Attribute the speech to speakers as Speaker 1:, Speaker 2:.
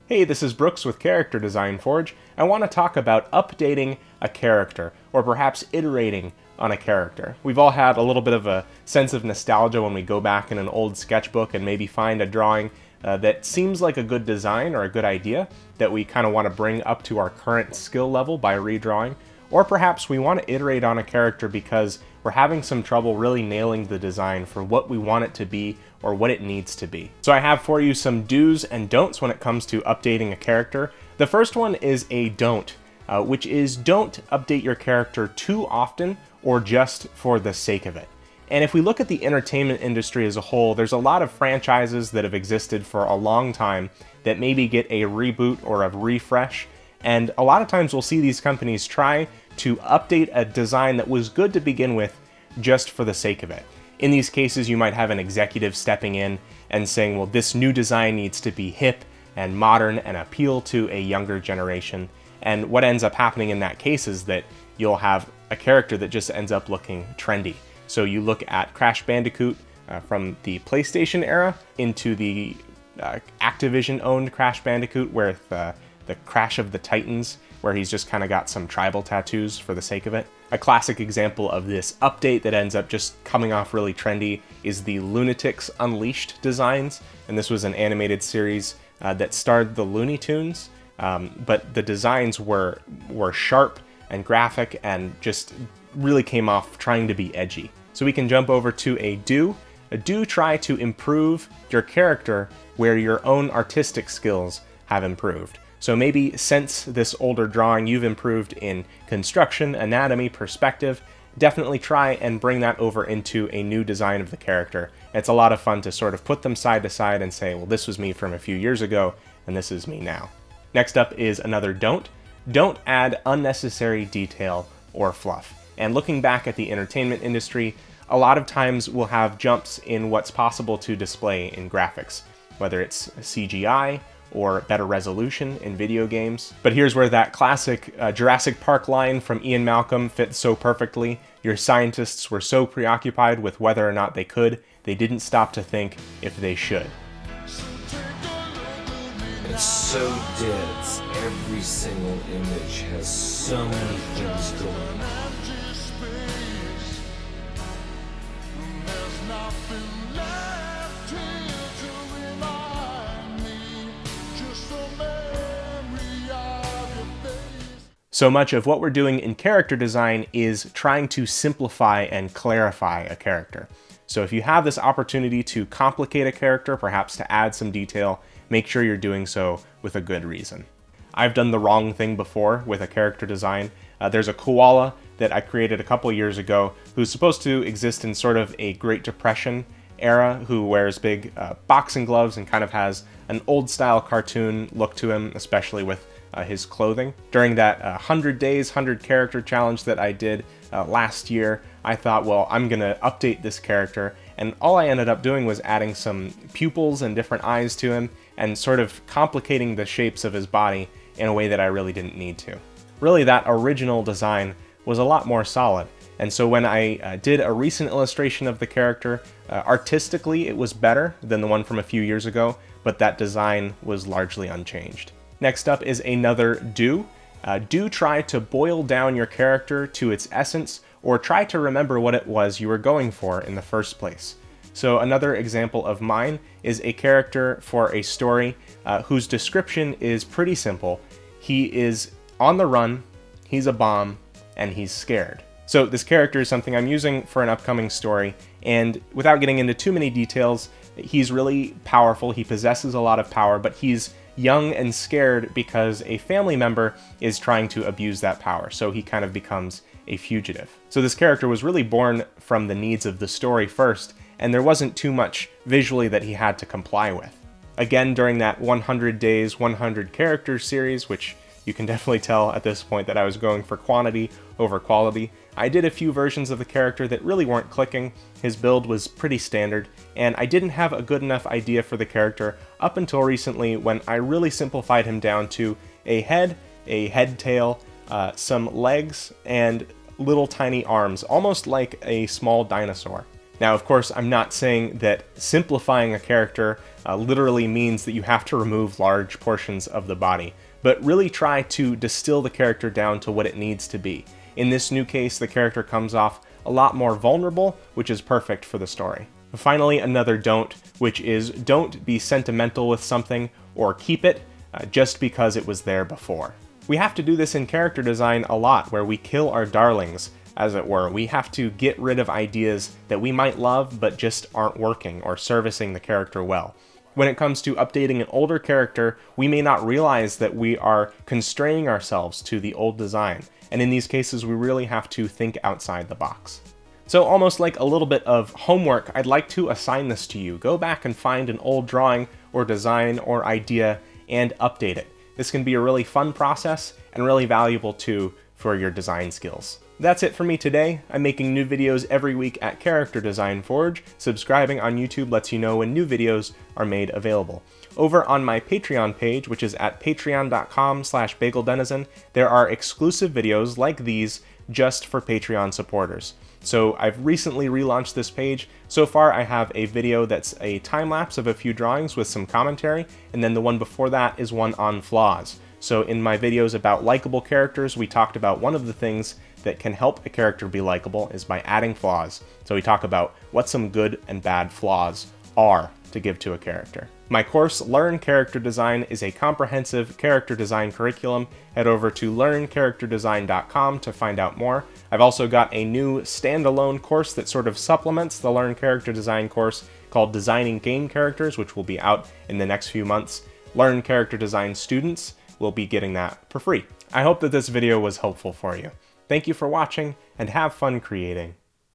Speaker 1: Hey, this is Brooks with Character Design Forge. I want to talk about updating a character, or perhaps iterating on a character. We've all had a little bit of a sense of nostalgia when we go back in an old sketchbook and maybe find a drawing that seems like a good design or a good idea that we kind of want to bring up to our current skill level by redrawing. Or perhaps we want to iterate on a character because we're having some trouble really nailing the design for what we want it to be or what it needs to be. So I have for you some do's and don'ts when it comes to updating a character. The first one is a don't, which is don't update your character too often or just for the sake of it. And if we look at the entertainment industry as a whole, there's a lot of franchises that have existed for a long time that maybe get a reboot or a refresh. And a lot of times we'll see these companies try to update a design that was good to begin with just for the sake of it. In these cases, you might have an executive stepping in and saying, well, this new design needs to be hip and modern and appeal to a younger generation. And what ends up happening in that case is that you'll have a character that just ends up looking trendy. So you look at Crash Bandicoot from the PlayStation era into the Activision-owned Crash Bandicoot with the Crash of the Titans, where he's just kind of got some tribal tattoos for the sake of it. A classic example of this update that ends up just coming off really trendy is the Lunatics Unleashed designs, and this was an animated series that starred the Looney Tunes, but the designs were sharp and graphic and just really came off trying to be edgy. So we can jump over to a do. Do try to improve your character where your own artistic skills have improved. So maybe since this older drawing you've improved in construction, anatomy, perspective, definitely try and bring that over into a new design of the character. It's a lot of fun to sort of put them side to side and say, well, this was me from a few years ago, and this is me now. Next up is another don't. Don't add unnecessary detail or fluff. And looking back at the entertainment industry, a lot of times we'll have jumps in what's possible to display in graphics, whether it's CGI, or better resolution in video games. But here's where that classic Jurassic Park line from Ian Malcolm fits so perfectly. Your scientists were so preoccupied with whether or not they could, they didn't stop to think if they should.
Speaker 2: It's so dense, every single image has so many things going on.
Speaker 1: So much of what we're doing in character design is trying to simplify and clarify a character. So if you have this opportunity to complicate a character, perhaps to add some detail, make sure you're doing so with a good reason. I've done the wrong thing before with a character design. There's a koala that I created a couple years ago who's supposed to exist in sort of a Great Depression era, who wears big boxing gloves and kind of has an old style cartoon look to him, especially with his clothing. During that 100 days, 100 character challenge that I did last year, I thought, well, I'm gonna update this character, and all I ended up doing was adding some pupils and different eyes to him and sort of complicating the shapes of his body in a way that I really didn't need to. Really, that original design was a lot more solid, and so when I did a recent illustration of the character, artistically it was better than the one from a few years ago, but that design was largely unchanged. Next up is another do. Do try to boil down your character to its essence, or try to remember what it was you were going for in the first place. So another example of mine is a character for a story whose description is pretty simple. He is on the run, he's a bomb, and he's scared. So this character is something I'm using for an upcoming story, and without getting into too many details, he's really powerful, he possesses a lot of power, but he's young and scared because a family member is trying to abuse that power, so he kind of becomes a fugitive. So this character was really born from the needs of the story first, and there wasn't too much visually that he had to comply with. Again, during that 100 days, 100 characters series, which you can definitely tell at this point that I was going for quantity over quality, I did a few versions of the character that really weren't clicking. His build was pretty standard, and I didn't have a good enough idea for the character up until recently when I really simplified him down to a head tail, some legs, and little tiny arms, almost like a small dinosaur. Now, of course, I'm not saying that simplifying a character literally means that you have to remove large portions of the body, but really try to distill the character down to what it needs to be. In this new case, the character comes off a lot more vulnerable, which is perfect for the story. Finally, another don't, which is don't be sentimental with something or keep it just because it was there before. We have to do this in character design a lot, where we kill our darlings, as it were. We have to get rid of ideas that we might love but just aren't working or servicing the character well. When it comes to updating an older character, we may not realize that we are constraining ourselves to the old design, and in these cases we really have to think outside the box. So almost like a little bit of homework, I'd like to assign this to you. Go back and find an old drawing or design or idea and update it. This can be a really fun process and really valuable too for your design skills. That's it for me today. I'm making new videos every week at Character Design Forge. Subscribing on YouTube lets you know when new videos are made available. Over on my Patreon page, which is at patreon.com/bageldenizen, there are exclusive videos like these just for Patreon supporters. So I've recently relaunched this page. So far I have a video that's a time-lapse of a few drawings with some commentary, and then the one before that is one on flaws. So in my videos about likable characters, we talked about one of the things that can help a character be likable is by adding flaws. So we talk about what some good and bad flaws are to give to a character. My course, Learn Character Design, is a comprehensive character design curriculum. Head over to learncharacterdesign.com to find out more. I've also got a new standalone course that sort of supplements the Learn Character Design course called Designing Game Characters, which will be out in the next few months. Learn Character Design students will be getting that for free. I hope that this video was helpful for you. Thank you for watching, and have fun creating.